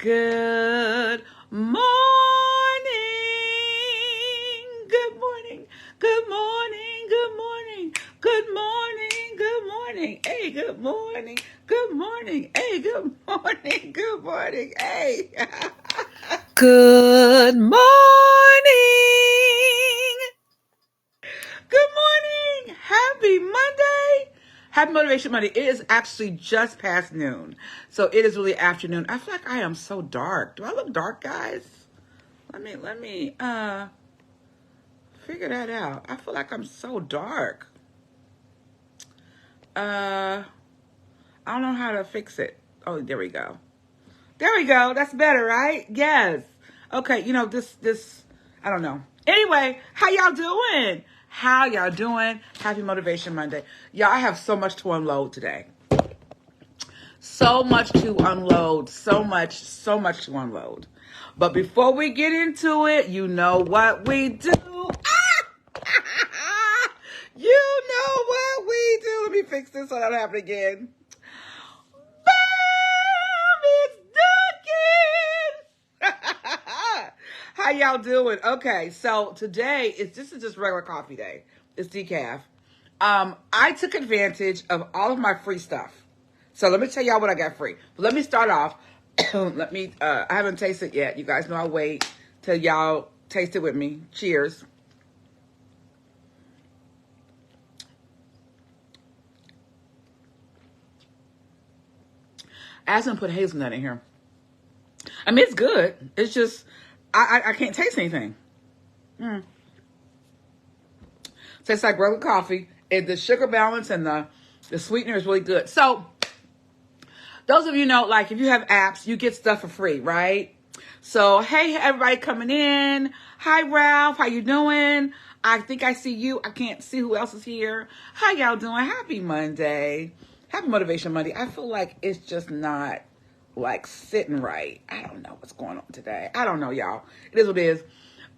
Good morning. Good morning. Good morning. Good morning. Good morning. Good morning. Hey, good morning. Good morning. Hey, good morning. Good morning. Hey. Good morning. Good morning. Happy Monday. Happy Motivation Monday. It is actually just past noon. So it is really afternoon. I feel like I am so dark. Do I look dark, guys? Let me figure that out. I feel like I'm so dark. I don't know how to fix it. Oh, there we go. There we go. That's better, right? Yes. Okay, this I don't know. Anyway, how y'all doing? How y'all doing? Happy Motivation Monday. Y'all, I have so much to unload today. So much to unload. So much to unload. But before we get into it, you know what we do. You know what we do. Let me fix this so that don't happen again. How y'all doing? Okay, so today this is just regular coffee day. It's decaf. I took advantage of all of my free stuff. So let me tell y'all what I got free. But let me start off. I haven't tasted it yet. You guys know I wait till y'all taste it with me. Cheers. I asked them to put hazelnut in here. I mean, it's good. It's just, I can't taste anything. Tastes like regular coffee. The sugar balance and the sweetener is really good. So, those of you know, like, if you have apps, you get stuff for free, right? So, hey, everybody coming in. Hi, Ralph. How you doing? I think I see you. I can't see who else is here. How y'all doing? Happy Monday. Happy Motivation Monday. I feel like it's just not, like, sitting right. I don't know what's going on today. I don't know, y'all. It is what it is.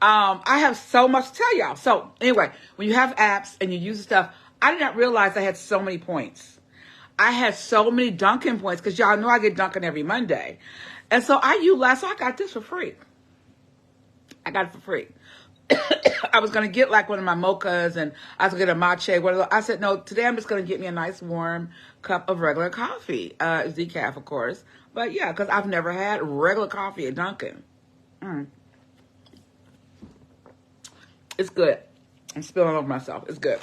I have so much to tell y'all. So, anyway, when you have apps and you use the stuff, I did not realize I had so many points. I had so many Dunkin' points because y'all know I get Dunkin' every Monday. And so I got this for free. I got it for free. I was going to get like one of my mochas and I was going to get a matcha. I said, no, today I'm just going to get me a nice warm cup of regular coffee. It's decaf, of course. But yeah, because I've never had regular coffee at Dunkin'. It's good. I'm spilling over myself. It's good.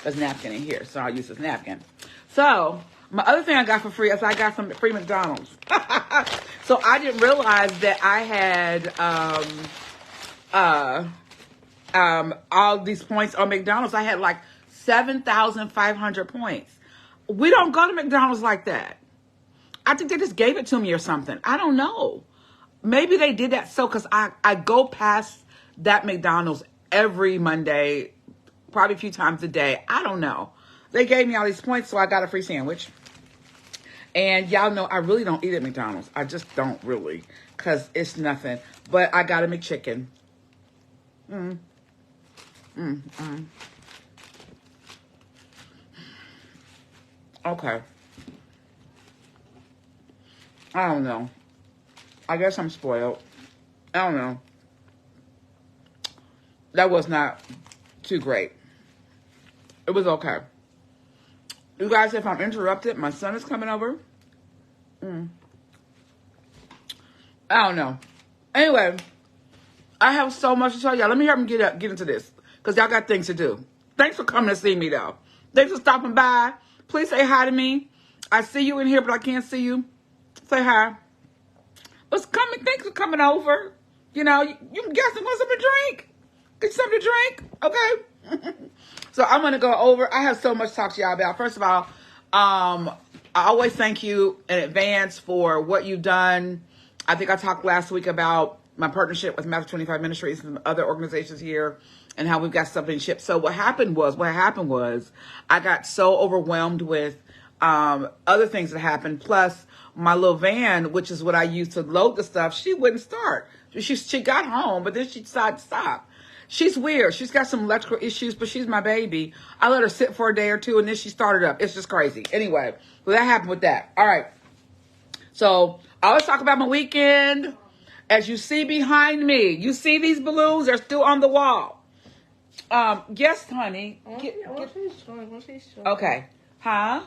There's a napkin in here, so I'll use this napkin. So, my other thing I got for free is I got some free McDonald's. So, I didn't realize that I had all these points on McDonald's. I had like 7,500 points. We don't go to McDonald's like that. I think they just gave it to me or something. I don't know. Maybe they did that so because I go past that McDonald's every Monday, probably a few times a day. I don't know. They gave me all these points, so I got a free sandwich. And y'all know I really don't eat at McDonald's. I just don't really, because it's nothing. But I got a McChicken. Okay. I don't know. I guess I'm spoiled. I don't know. That was not too great. It was okay. You guys, if I'm interrupted, my son is coming over. I don't know. Anyway, I have so much to tell y'all. Let me help me get into this, because y'all got things to do. Thanks for coming to see me, though. Thanks for stopping by. Please say hi to me. I see you in here, but I can't see you. Say hi. What's coming? Thanks for coming over. You know, you can get something to drink. Get something to drink, okay? So I'm going to go over. I have so much to talk to y'all about. First of all, I always thank you in advance for what you've done. I think I talked last week about my partnership with Matthew 25 Ministries and other organizations here and how we've got something shipped. So what happened was I got so overwhelmed with other things that happened. Plus, my little van, which is what I use to load the stuff, she wouldn't start. She got home, but then she decided to stop. She's weird. She's got some electrical issues, but she's my baby. I let her sit for a day or two, and then she started up. It's just crazy. Anyway, well, that happened with that. All right. So I always talk about my weekend. As you see behind me, you see these balloons? They're still on the wall. Yes, honey. Okay. Huh?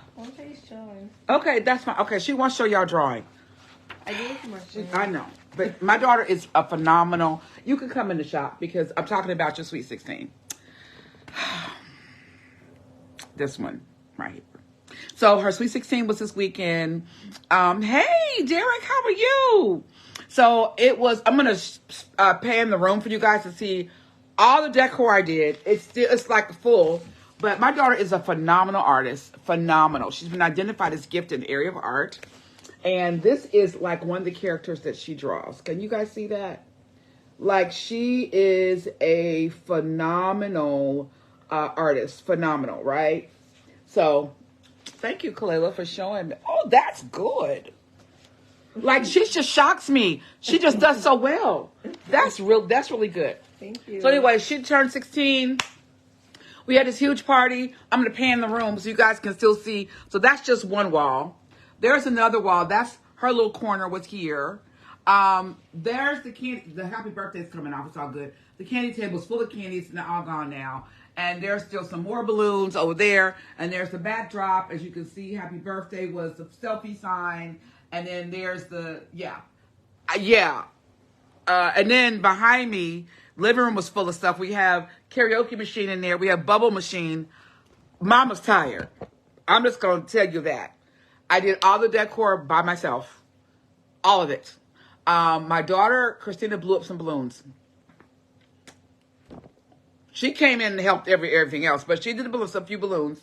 Okay, that's fine. Okay, she wants to show y'all drawing. I know. But my daughter is a phenomenal. You can come in the shop because I'm talking about your Sweet 16. This one right here. So her Sweet 16 was this weekend. Hey, Derek, how are you? So it was, I'm going to pan the room for you guys to see all the decor I did. It's like full. But my daughter is a phenomenal artist. Phenomenal. She's been identified as gifted in the area of art. And this is like one of the characters that she draws. Can you guys see that? Like, she is a phenomenal artist. Phenomenal, right? So, thank you, Kalela, for showing me. Oh, that's good. Like, she just shocks me. She just does so well. That's really good. Thank you. So anyway, she turned 16. We had this huge party. I'm going to pan the room so you guys can still see. So that's just one wall. There's another wall. That's her little corner was here. There's the candy. The happy birthday's coming off. It's all good. The candy table's full of candies and they're all gone now. And there's still some more balloons over there. And there's the backdrop. As you can see, happy birthday was the selfie sign. And then there's the, and then behind me, living room was full of stuff. We have karaoke machine in there. We have bubble machine. Mama's tired. I'm just going to tell you that. I did all the decor by myself. All of it. My daughter, Christina, blew up some balloons. She came in and helped everything else, but she did a few balloons.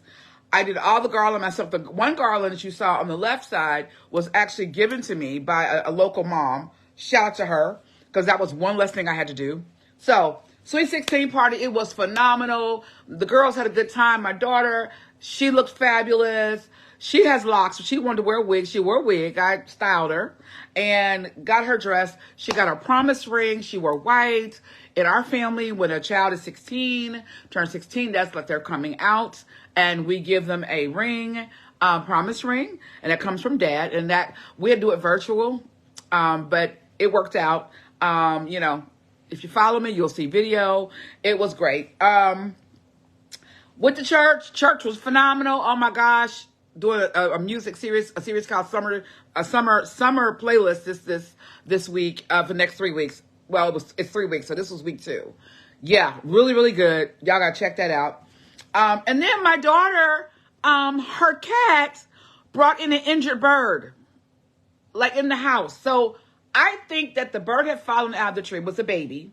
I did all the garland myself. The one garland that you saw on the left side was actually given to me by a local mom. Shout out to her, because that was one less thing I had to do. So, Sweet 16 party, it was phenomenal. The girls had a good time. My daughter, she looked fabulous. She has locks. She wanted to wear a wig. She wore a wig. I styled her and got her dressed. She got her promise ring. She wore white. In our family, when a child is 16, turns 16, that's like they're coming out. And we give them a ring, promise ring. And that comes from dad. And that we had to do it virtual. But it worked out. You know, if you follow me, you'll see video. It was great. With the church was phenomenal. Oh my gosh. Doing a music series, a series called summer playlist this week for the next 3 weeks. Well, it's 3 weeks, so this was week 2. Yeah, really good. Y'all gotta check that out. And then my daughter, her cat brought in an injured bird, like in the house. So I think that the bird had fallen out of the tree, was a baby,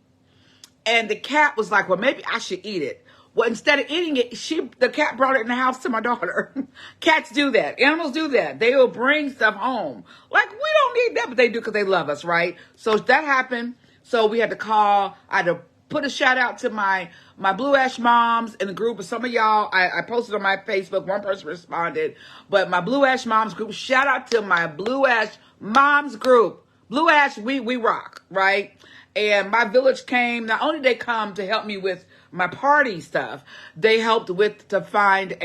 and the cat was like, well, maybe I should eat it. Well, instead of eating it, the cat brought it in the house to my daughter. Cats do that. Animals do that. They will bring stuff home. Like, we don't need that, but they do because they love us, right? So that happened. So we had to call. I had to put a shout out to my Blue Ash moms in the group. But some of y'all, I posted on my Facebook. One person responded. But my Blue Ash moms group, shout out to my Blue Ash moms group. Blue Ash, we rock, right? And my village came. Not only did they come to help me with my party stuff, they helped to find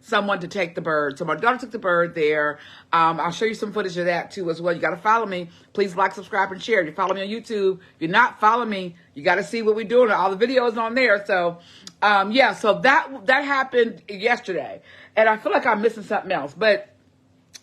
someone to take the bird. So my daughter took the bird there. I'll show you some footage of that too as well. You got to follow me. Please like, subscribe, and share. If you follow me on YouTube, if you're not following me, you got to see what we're doing. All the videos on there. So, so that happened yesterday, and I feel like I'm missing something else, but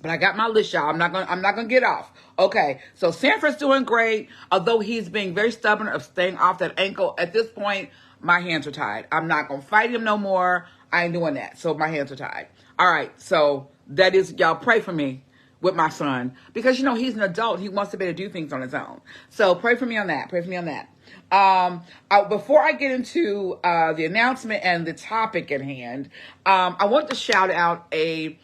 I got my list, y'all. I'm not gonna get off. Okay, so Sanford's doing great, although he's being very stubborn of staying off that ankle. At this point, my hands are tied. I'm not gonna fight him no more. I ain't doing that. So my hands are tied. All right, so that is, y'all pray for me with my son, because he's an adult. He wants to be able to do things on his own. So pray for me on that. Pray for me on that. Before I get into the announcement and the topic at hand, I want to shout out a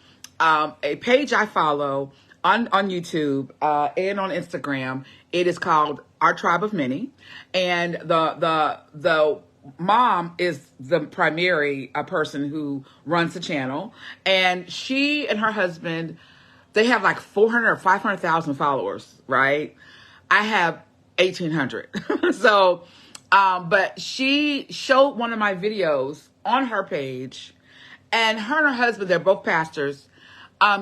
page I follow on YouTube and on Instagram. It is called Our Tribe of Many, and the mom is the primary person who runs the channel, and she and her husband, they have like 400 or 500,000 followers, right? I have 1,800. So, but she showed one of my videos on her page, and her husband, they're both pastors,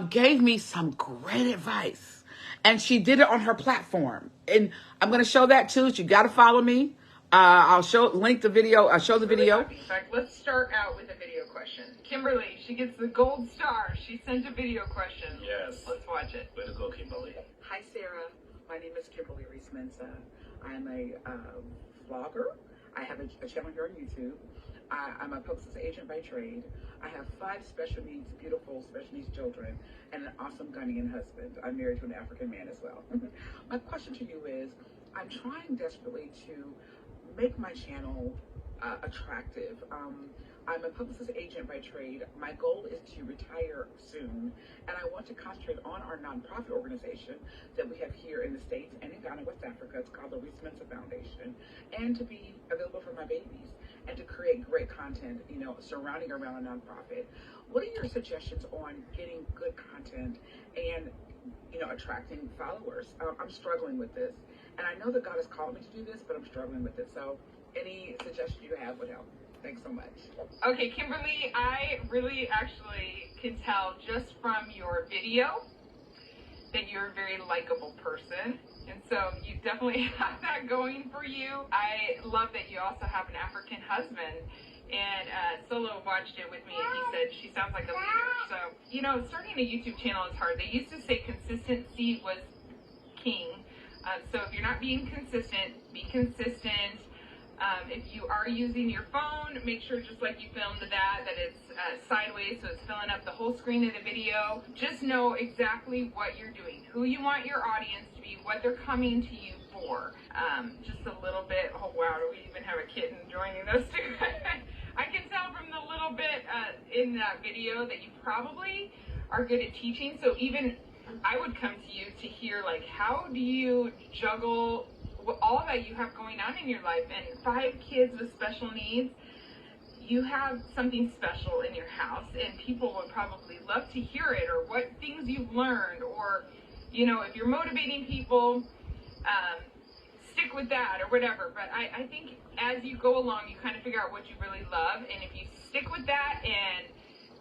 gave me some great advice. and she did it on her platform. And I'm going to show that too. You got to follow me. I'll link the video. I'll show the video. In fact, let's start out with a video question. Kimberly, she gets the gold star. She sent a video question. Yes. Let's watch it. Way to go, Kimberly. Hi, Sarah. My name is Kimberly Reese-Mensah. I'm a vlogger. I have a channel here on YouTube. I'm a publicist agent by trade. I have 5 special needs, beautiful special needs children, and an awesome Ghanaian husband. I'm married to an African man as well. My question to you is, I'm trying desperately to make my channel attractive. I'm a publicist agent by trade. My goal is to retire soon, and I want to concentrate on our nonprofit organization that we have here in the States and in Ghana, West Africa. It's called the Reese-Mensah Foundation, and to be available for my babies and to create great content, surrounding around a nonprofit. What are your suggestions on getting good content and, attracting followers? I'm struggling with this, and I know that God has called me to do this, but I'm struggling with it. So any suggestions you have would help. Thanks so much. Okay, Kimberly, I really actually can tell just from your video that you're a very likable person. And so you definitely have that going for you. I love that you also have an African husband. And Solo watched it with me and he said she sounds like a leader. So, starting a YouTube channel is hard. They used to say consistency was king. So if you're not being consistent, be consistent. If you are using your phone, make sure just like you filmed that it's sideways so it's filling up the whole screen of the video. Just know exactly what you're doing, who you want your audience to be, what they're coming to you for. Just a little bit, oh wow, do we even have a kitten joining us too? I can tell from the little bit in that video that you probably are good at teaching. So even I would come to you to hear how do you juggle all that you have going on in your life, and 5 kids with special needs. You have something special in your house, and people would probably love to hear it, or what things you've learned, or if you're motivating people, stick with that or whatever. But I think as you go along, you kind of figure out what you really love, and if you stick with that and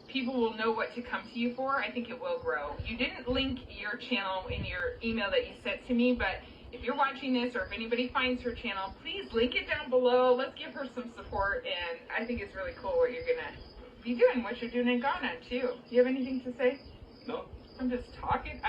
people will know what to come to you for, I think it will grow. You didn't link your channel in your email that you sent to me, but if you're watching this or if anybody finds her channel, please link it down below. Let's give her some support, and I think it's really cool what you're going to be doing, what you're doing in Ghana, too. Do you have anything to say? No. I'm just talking.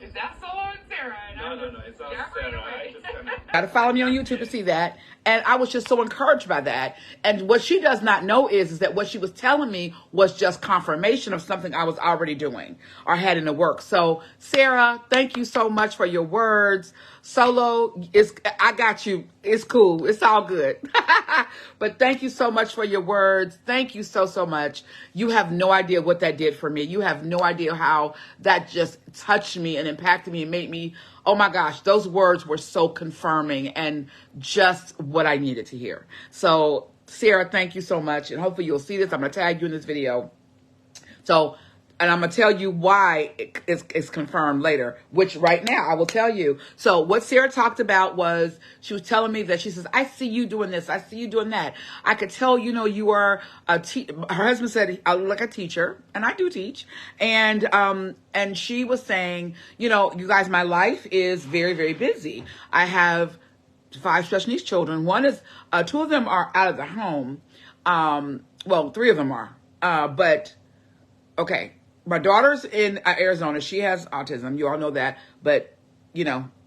Is that Solo and Sarah? And No, it's not Sarah. I just kind of... Got to follow me on YouTube to see that. And I was just so encouraged by that. And what she does not know is that what she was telling me was just confirmation of something I was already doing or had in the works. So, Sarah, thank you so much for your words. Solo, I got you. It's cool. It's all good. But thank you so much for your words. Thank you so, so much. You have no idea what that did for me. You have no idea how that just touched me and impacted me and made me, oh my gosh, those words were so confirming and just what I needed to hear. So, Sarah, thank you so much. And hopefully you'll see this. I'm going to tag you in this video. So, and I'm going to tell you why it's confirmed later, which right now I will tell you. So what Sarah talked about was, she was telling me that she says, I see you doing this. I see you doing that. I could tell, you are her husband said, I look like a teacher, and I do teach. And she was saying, you guys, my life is very, very busy. I have 5 special needs children. 2 of them are out of the home. Well, 3 of them are, but okay. My daughter's in Arizona. She has autism. You all know that. But,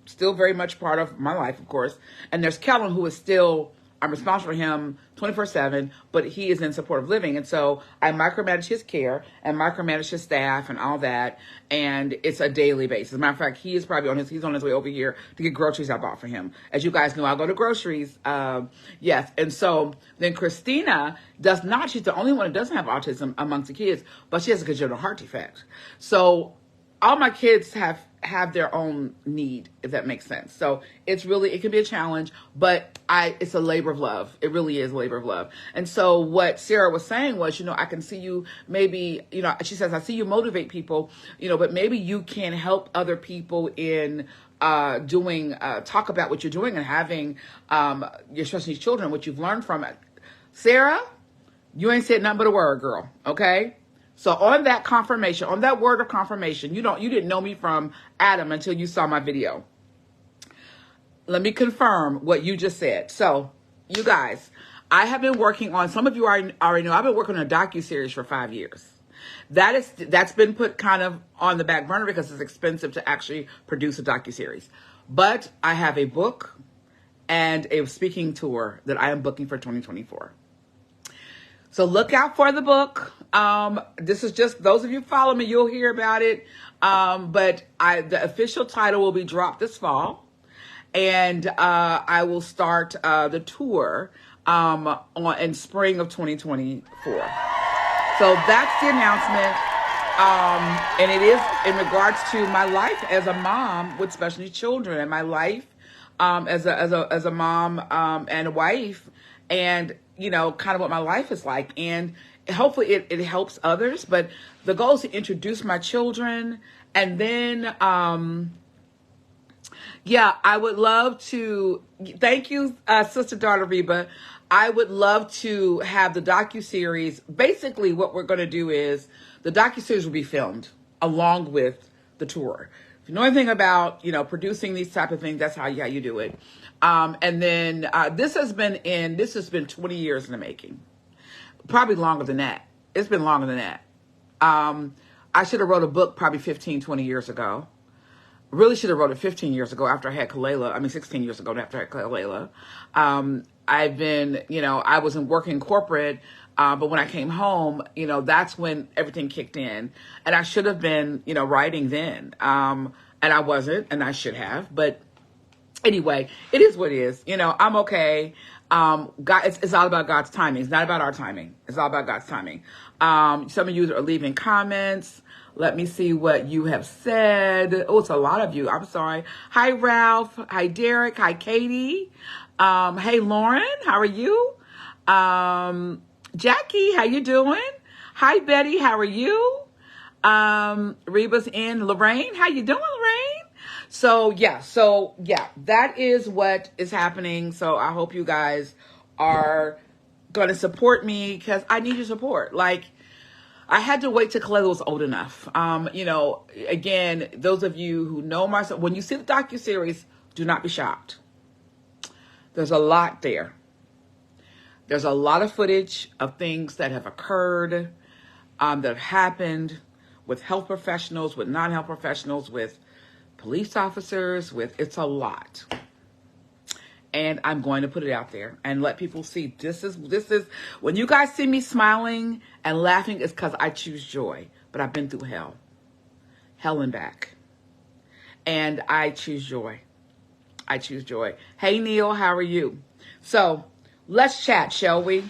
still very much part of my life, of course. And there's Kellen, who is still, I'm responsible for him 24/7, but he is in supportive living. And so I micromanage his care and micromanage his staff and all that. And it's a daily basis. As a matter of fact, he's on his way over here to get groceries I bought for him. As you guys know, I go to groceries. Yes. And so then Christina does not. She's the only one who doesn't have autism amongst the kids, but she has a congenital heart defect. So all my kids have their own need, if that makes sense. So it can be a challenge, but it's a labor of love. It really is a labor of love. And so what Sarah was saying was, I can see you maybe, she says, I see you motivate people, but maybe you can help other people in talk about what you're doing and having your special needs children, what you've learned from it. Sarah, you ain't said nothing but a word, girl. Okay. So on that confirmation, on that word of confirmation, you didn't know me from Adam until you saw my video. Let me confirm what you just said. So, you guys, I have been working on, some of you already know, I've been working on a docuseries for 5 years. That's been put kind of on the back burner because it's expensive to actually produce a docuseries. But I have a book and a speaking tour that I am booking for 2024. So look out for the book. This is just, those of you who follow me, you'll hear about it. But the official title will be dropped this fall. And I will start the tour in spring of 2024. So that's the announcement. And it is in regards to my life as a mom with special needs children, and my life as a mom and a wife, and kind of what my life is like. And hopefully it helps others. But the goal is to introduce my children, and then I would love to thank you, Sister Daughter Reba. I would love to have the docuseries. Basically, what we're going to do is the docuseries will be filmed along with the tour. If you know anything about, producing these type of things, that's how you do it. And then this has been 20 years in the making. Probably longer than that. It's been longer than that. I should have wrote a book probably 15, 20 years ago. Really should have wrote it 15 years ago after I had Kalela. 16 years ago after I had Kalela. I've been, I was in working corporate, but when I came home, that's when everything kicked in. And I should have been, writing then. And I wasn't, and I should have. But anyway, it is what it is. I'm okay. God, it's all about God's timing. It's not about our timing. It's all about God's timing. Some of you are leaving comments. Let me see what you have said. Oh, it's a lot of you. I'm sorry. Hi, Ralph. Hi, Derek. Hi, Katie. Hey, Lauren. How are you? Jackie, how you doing? Hi, Betty. How are you? Reba's in. Lorraine, how you doing, Lorraine? So that is what is happening. So I hope you guys are going to support me, because I need your support. Like, I had to wait till Kalela was old enough. Again, those of you who know myself, when you see the docuseries, do not be shocked. There's a lot there. There's a lot of footage of things that have occurred, that have happened with health professionals, with non-health professionals, with police officers, it's a lot. And I'm going to put it out there and let people see this is when you guys see me smiling and laughing, it's because I choose joy. But I've been through hell and back. And I choose joy. I choose joy. Hey, Neil, how are you? So let's chat, shall we?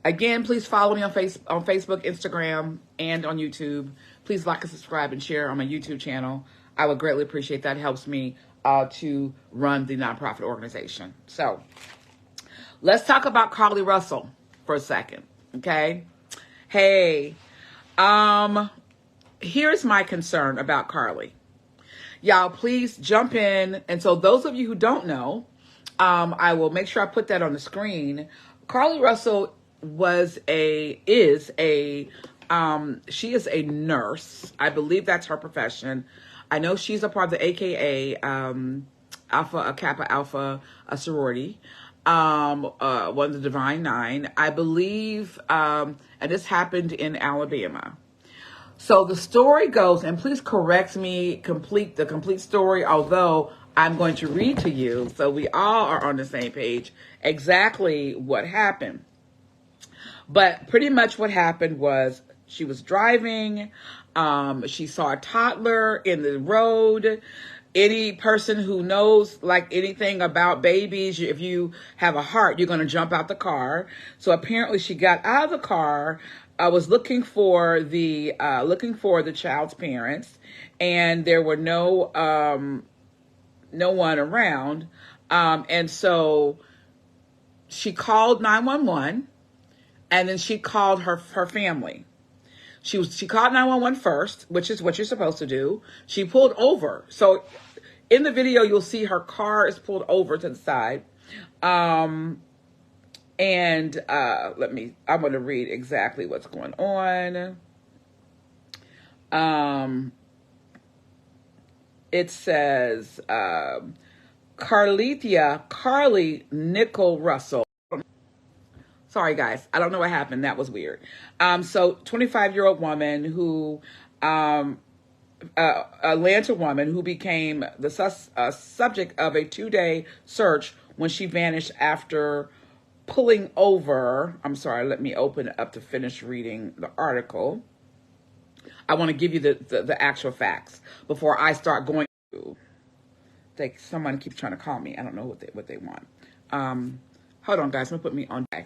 Again, please follow me on Facebook, Instagram, and on YouTube. Please like and subscribe and share on my YouTube channel. I would greatly appreciate that. It helps me to run the nonprofit organization. So let's talk about Carlee Russell for a second. Okay. Hey, here's my concern about Carlee. Y'all, please jump in. And so those of you who don't know, I will make sure I put that on the screen. Carlee Russell she is a nurse. I believe that's her profession. I know she's a part of the AKA, Kappa Alpha, a sorority, one of the Divine Nine, I believe, and this happened in Alabama. So the story goes, and please correct me, the complete story, although I'm going to read to you so we all are on the same page exactly what happened. But pretty much what happened was she was driving. She saw a toddler in the road. Any person who knows like anything about babies, if you have a heart, you're going to jump out the car. So apparently she got out of the car, was looking for the child's parents, and there were no one around. And so she called 911, and then she called her family. She called 911 first, which is what you're supposed to do. She pulled over. So in the video, you'll see her car is pulled over to the side. I'm going to read exactly what's going on. Um, it says Carly Nicole Russell. Sorry, guys. I don't know what happened. That was weird. So 25-year-old woman who, Atlanta woman who became the subject of a 2-day search when she vanished after pulling over. I'm sorry. Let me open it up to finish reading the article. I want to give you the actual facts before I start going through. Someone keeps trying to call me. I don't know what they want. Hold on, guys. I'm gonna put me on. I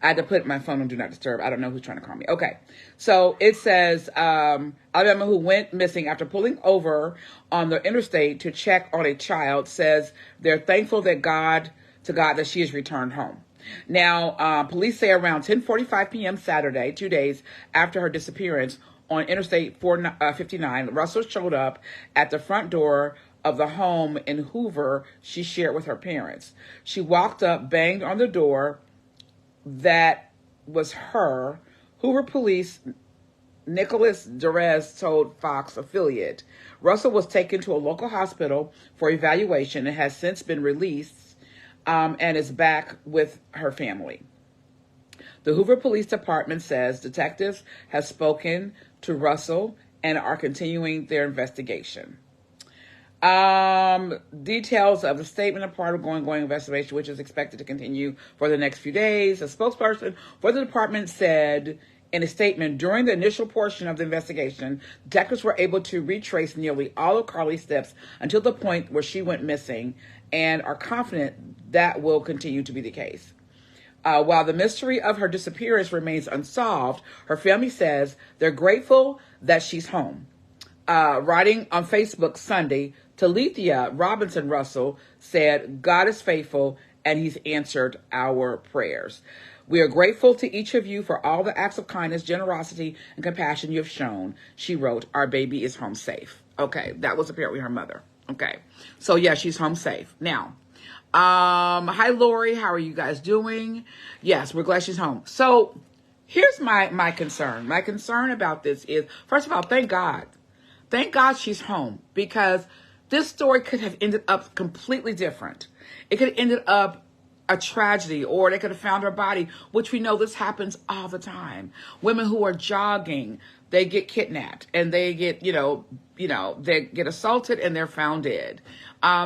had to put my phone on Do Not Disturb. I don't know who's trying to call me. Okay. So it says, Alabama who went missing after pulling over on the interstate to check on a child says they're thankful that God that she has returned home. Now, police say around 10:45 p.m. Saturday, 2 days after her disappearance on Interstate 459, Russell showed up at the front door of the home in Hoover she shared with her parents. She walked up, banged on the door. That was her. Hoover police Nicholas Derez told Fox affiliate. Russell was taken to a local hospital for evaluation and has since been released and is back with her family. The Hoover Police Department says detectives have spoken to Russell and are continuing their investigation. Details of the statement are part of ongoing investigation, which is expected to continue for the next few days. A spokesperson for the department said in a statement, during the initial portion of the investigation, detectives were able to retrace nearly all of Carly's steps until the point where she went missing and are confident that will continue to be the case. While the mystery of her disappearance remains unsolved, her family says they're grateful that she's home. Writing on Facebook Sunday, Talithia Robinson Russell said, God is faithful and he's answered our prayers. We are grateful to each of you for all the acts of kindness, generosity, and compassion you have shown. She wrote, our baby is home safe. Okay, that was apparently her mother. Okay, so yeah, she's home safe. Now, hi Lori, how are you guys doing? Yes, we're glad she's home. So here's my concern. My concern about this is, first of all, thank God. Thank God she's home, because this story could have ended up completely different. It could have ended up a tragedy, or they could have found her body, which we know this happens all the time. Women who are jogging, they get kidnapped and they get, they get assaulted and they're found dead.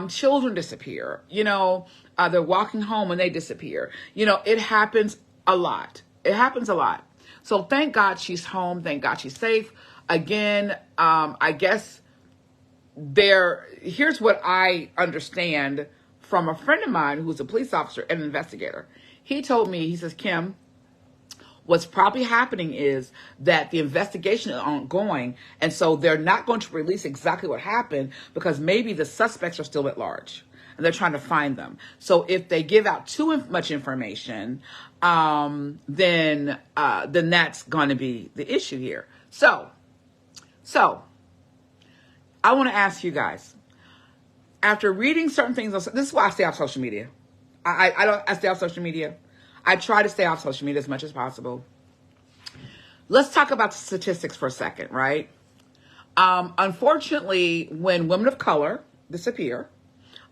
Children disappear, they're walking home and they disappear. It happens a lot. It happens a lot. So thank God she's home. Thank God she's safe. Again, I guess here's what I understand from a friend of mine who's a police officer and an investigator. He told me, he says, Kim, what's probably happening is that the investigation is ongoing, and so they're not going to release exactly what happened because maybe the suspects are still at large and they're trying to find them. So if they give out too much information, then that's going to be the issue here. So I want to ask you guys, after reading certain things, this is why I stay off social media. I stay off social media. I try to stay off social media as much as possible. Let's talk about the statistics for a second, right? Unfortunately, when women of color disappear,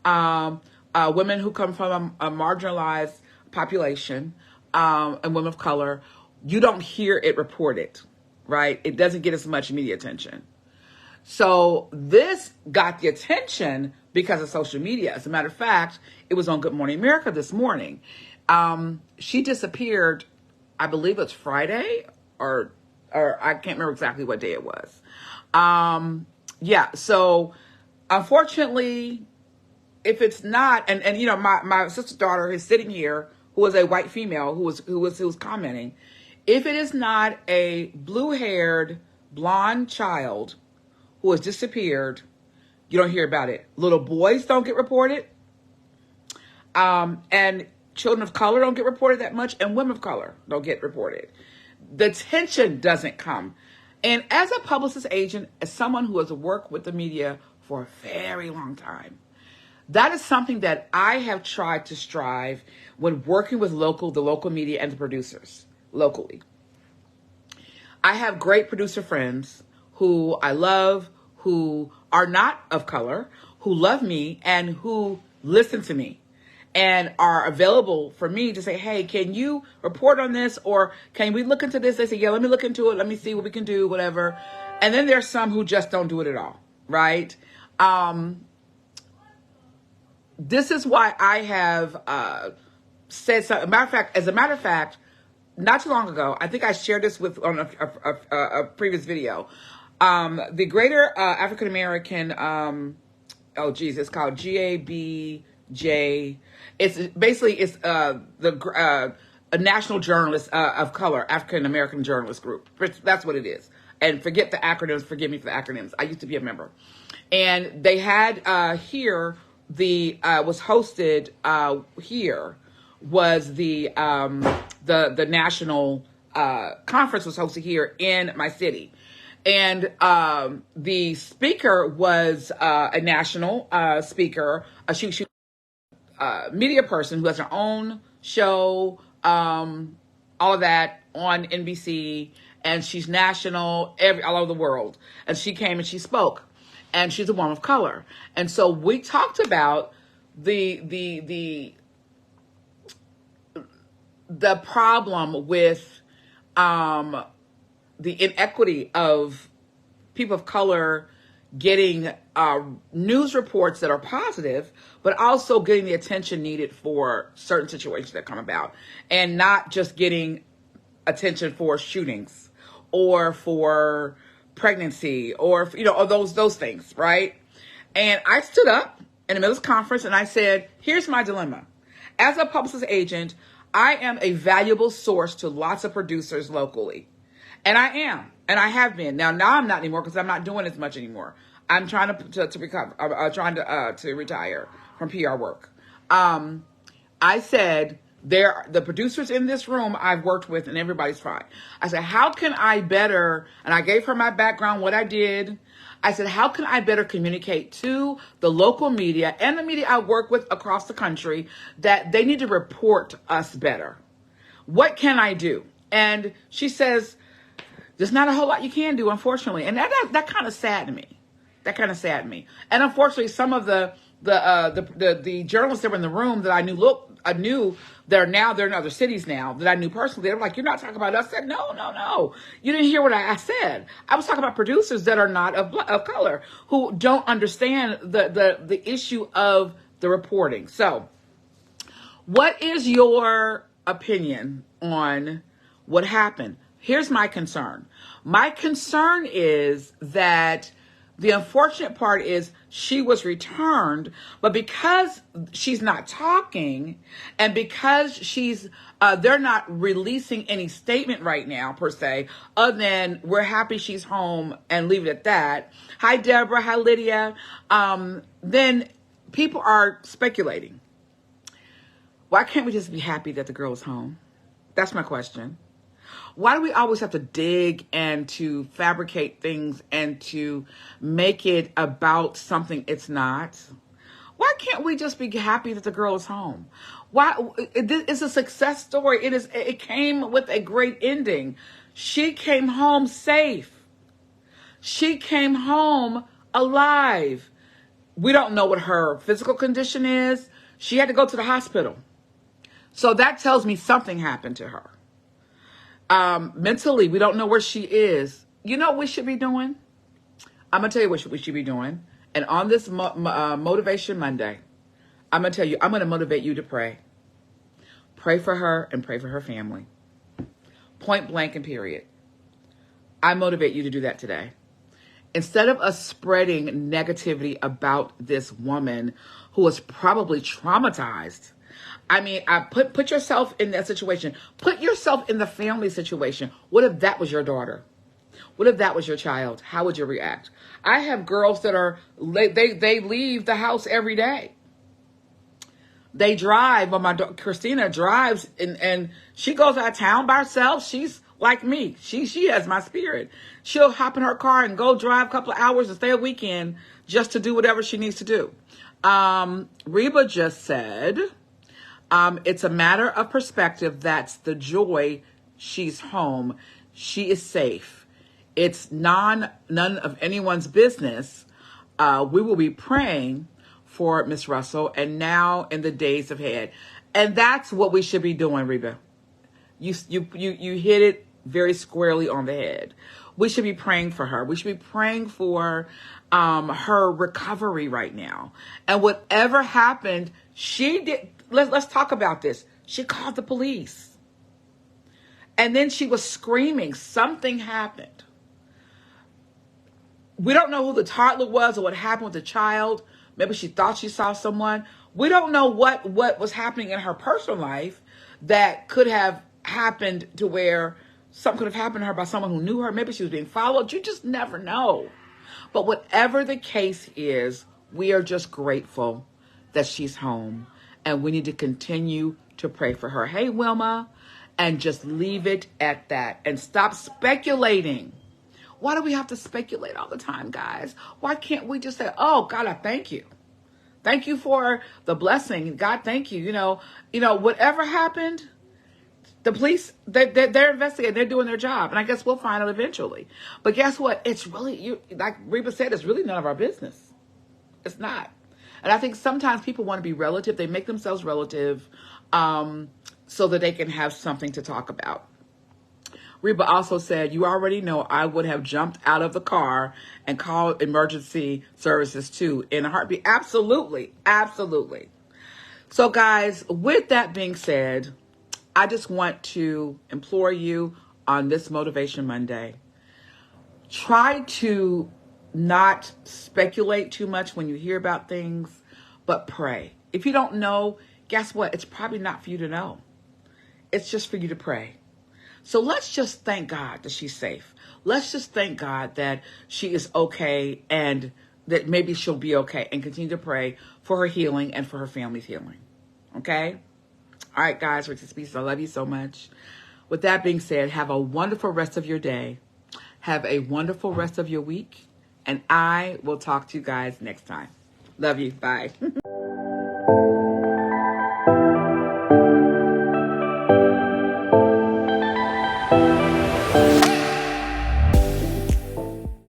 women who come from a marginalized population, and women of color, you don't hear it reported, right? It doesn't get as much media attention. So this got the attention because of social media. As a matter of fact, it was on Good Morning America this morning. She disappeared, I believe it's Friday, or I can't remember exactly what day it was. So unfortunately, if it's not, and my sister's daughter is sitting here, who was a white female who was commenting, if it is not a blue-haired blonde child who has disappeared, you don't hear about it. Little boys don't get reported. And children of color don't get reported that much, and women of color don't get reported. The attention doesn't come. And as a publicist agent, as someone who has worked with the media for a very long time, that is something that I have tried to strive when working with the local media and the producers locally. I have great producer friends who I love, who are not of color, who love me and who listen to me and are available for me to say, hey, can you report on this? Or can we look into this? They say, yeah, let me look into it. Let me see what we can do, whatever. And then there's some who just don't do it at all, right? This is why I have said something. As a matter of fact, not too long ago, I think I shared this with on a previous video. The Greater African American, it's called GABJ. It's basically a national journalist of color, African American journalist group. That's what it is. And forget the acronyms. Forgive me for the acronyms. I used to be a member, and they had here was hosted here was the national conference was hosted here in my city. And the speaker was a national speaker, a media person who has her own show, all of that on NBC, and she's national, all over the world. And she came and she spoke, and she's a woman of color. And so we talked about the problem with the inequity of people of color getting news reports that are positive, but also getting the attention needed for certain situations that come about, and not just getting attention for shootings or for pregnancy or those things, right? And I stood up in the middle of this conference and I said, here's my dilemma. As a publicist agent, I am a valuable source to lots of producers locally. And I am, and I have been. Now I'm not anymore because I'm not doing as much anymore. I'm trying to recover. I'm trying to retire from PR work. I said, the producers in this room I've worked with, and everybody's fine. I said, how can I better, and I gave her my background, what I did. I said, how can I better communicate to the local media and the media I work with across the country that they need to report us better? What can I do? And she says, there's not a whole lot you can do, unfortunately. And that kind of saddened me. And unfortunately, some of the journalists that were in the room that I knew they're in other cities now that I knew personally. They were like, you're not talking about us. I said, no. You didn't hear what I said. I was talking about producers that are not of color, who don't understand the issue of the reporting. So what is your opinion on what happened? Here's my concern. My concern is that the unfortunate part is she was returned, but because she's not talking and because they're not releasing any statement right now per se, other than we're happy she's home and leave it at that. Hi, Deborah. Hi, Lydia. Then people are speculating. Why can't we just be happy that the girl is home? That's my question. Why do we always have to dig and to fabricate things and to make it about something it's not? Why can't we just be happy that the girl is home? Why? It's a success story. It came with a great ending. She came home safe. She came home alive. We don't know what her physical condition is. She had to go to the hospital. So that tells me something happened to her. Mentally, we don't know where she is. You know what we should be doing? I'm going to tell you what we should be doing. And on this Motivation Monday, I'm going to tell you, I'm going to motivate you to pray. Pray for her and pray for her family. Point blank and period. I motivate you to do that today. Instead of us spreading negativity about this woman who was probably traumatized. I mean, put yourself in that situation. Put yourself in the family situation. What if that was your daughter? What if that was your child? How would you react? I have girls that they leave the house every day. They drive, but my daughter, Christina drives and she goes out of town by herself. She's like me. She has my spirit. She'll hop in her car and go drive a couple of hours and stay a weekend just to do whatever she needs to do. Reba just said, it's a matter of perspective. That's the joy. She's home. She is safe. it's none of anyone's business. We will be praying for Miss Russell and now in the days ahead. And that's what we should be doing, Reba. You hit it very squarely on the head. We should be praying for her. We should be praying for her recovery right now. And whatever happened, she did. Let's talk about this. She called the police. And then she was screaming. Something happened. We don't know who the toddler was or what happened with the child. Maybe she thought she saw someone. We don't know what was happening in her personal life that could have happened to where something could have happened to her by someone who knew her. Maybe she was being followed. You just never know. But whatever the case is, we are just grateful that she's home. And we need to continue to pray for her. Hey, Wilma. And just leave it at that. And stop speculating. Why do we have to speculate all the time, guys? Why can't we just say, oh, God, I thank you. Thank you for the blessing. God, thank you. You know, whatever happened, the police, they're investigating. They're doing their job. And I guess we'll find out eventually. But guess what? It's really, like Reba said, it's really none of our business. It's not. And I think sometimes people want to be relative. They make themselves relative so that they can have something to talk about. Reba also said, you already know I would have jumped out of the car and called emergency services too in a heartbeat. Absolutely. Absolutely. So guys, with that being said, I just want to implore you on this Motivation Monday. Try to not speculate too much when you hear about things, but pray. If you don't know, guess what? It's probably not for you to know. It's just for you to pray. So let's just thank God that she's safe. Let's just thank God that she is okay and that maybe she'll be okay, and continue to pray for her healing and for her family's healing. Okay? All right, guys, Reese's Pieces, I love you so much. With that being said, have a wonderful rest of your day. Have a wonderful rest of your week. And I will talk to you guys next time. Love you. Bye.